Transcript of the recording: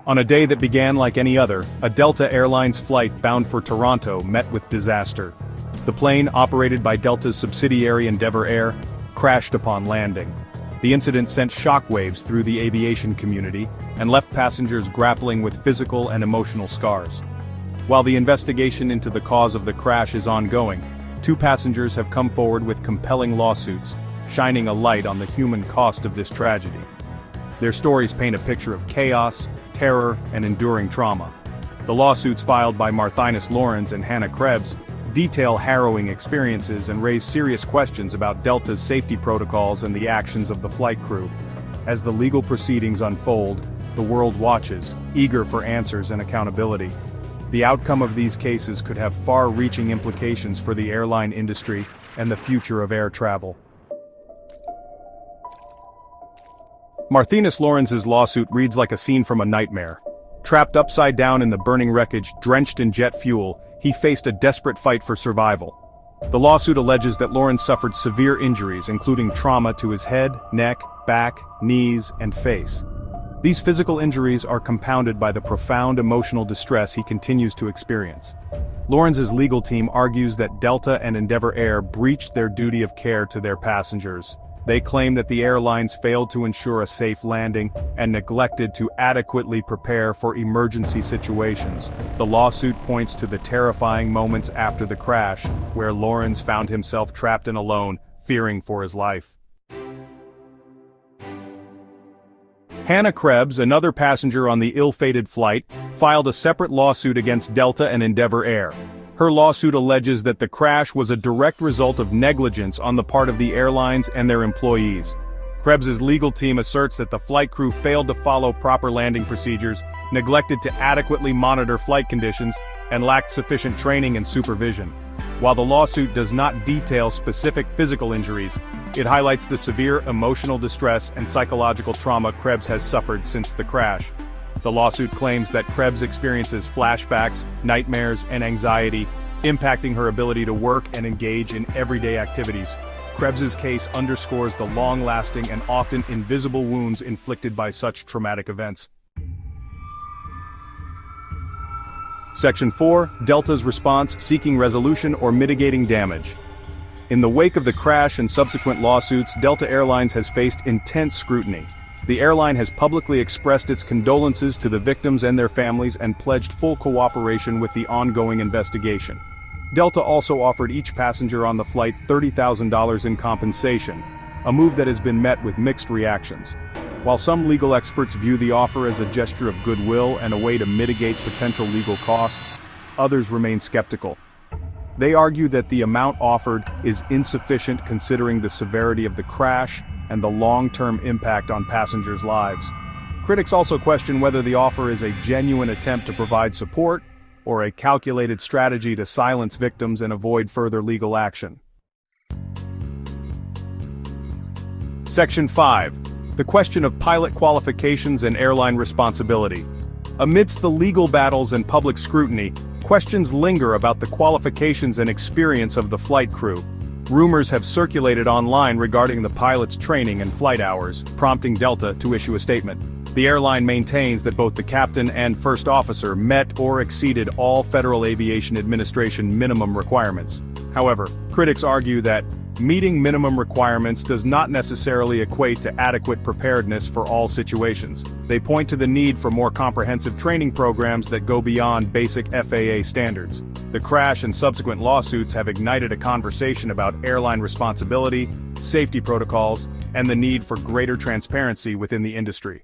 On a day that began like any other, a Delta Airlines flight bound for Toronto met with disaster. The plane, operated by Delta's subsidiary Endeavour Air, crashed upon landing. The incident sent shockwaves through the aviation community and left passengers grappling with physical and emotional scars. While the investigation into the cause of the crash is ongoing, 2 passengers have come forward with compelling lawsuits, shining a light on the human cost of this tragedy. Their stories paint a picture of chaos, terror, and enduring trauma. The lawsuits filed by Marthinus Lourens and Krebs detail harrowing experiences and raise serious questions about Delta's safety protocols and the actions of the flight crew. As the legal proceedings unfold, the world watches, eager for answers and accountability. The outcome of these cases could have far-reaching implications for the airline industry and the future of air travel. Marthinus Lourens's lawsuit reads like a scene from a nightmare. Trapped upside down in the burning wreckage, drenched in jet fuel, he faced a desperate fight for survival. The lawsuit alleges that Lourens suffered severe injuries, including trauma to his head, neck, back, knees, and face. These physical injuries are compounded by the profound emotional distress he continues to experience. Lourens's legal team argues that Delta and Endeavour Air breached their duty of care to their passengers. They claim that the airlines failed to ensure a safe landing and neglected to adequately prepare for emergency situations. The lawsuit points to the terrifying moments after the crash, where Lourens found himself trapped and alone, fearing for his life. Krebs, another passenger on the ill-fated flight, filed a separate lawsuit against Delta and Endeavour Air. Her lawsuit alleges that the crash was a direct result of negligence on the part of the airlines and their employees. Krebs's legal team asserts that the flight crew failed to follow proper landing procedures, neglected to adequately monitor flight conditions, and lacked sufficient training and supervision. While the lawsuit does not detail specific physical injuries, it highlights the severe emotional distress and psychological trauma Krebs has suffered since the crash. The lawsuit claims that Krebs experiences flashbacks, nightmares, and anxiety, impacting her ability to work and engage in everyday activities. Krebs's case underscores the long-lasting and often invisible wounds inflicted by such traumatic events. Section 4. Delta's response: seeking resolution or mitigating damage. In the wake of the crash and subsequent lawsuits, Delta Airlines has faced intense scrutiny. The airline has publicly expressed its condolences to the victims and their families and pledged full cooperation with the ongoing investigation. Delta also offered each passenger on the flight $30,000 in compensation, a move that has been met with mixed reactions. While some legal experts view the offer as a gesture of goodwill and a way to mitigate potential legal costs, others remain skeptical. They argue that the amount offered is insufficient considering the severity of the crash and the long-term impact on passengers' lives. Critics also question whether the offer is a genuine attempt to provide support or a calculated strategy to silence victims and avoid further legal action. Section 5. The question of pilot qualifications and airline responsibility. Amidst the legal battles and public scrutiny, questions linger about the qualifications and experience of the flight crew. Rumors have circulated online regarding the pilot's training and flight hours, prompting Delta to issue a statement. The airline maintains that both the captain and first officer met or exceeded all Federal Aviation Administration minimum requirements. However, critics argue that meeting minimum requirements does not necessarily equate to adequate preparedness for all situations. They point to the need for more comprehensive training programs that go beyond basic FAA standards. The crash and subsequent lawsuits have ignited a conversation about airline responsibility, safety protocols, and the need for greater transparency within the industry.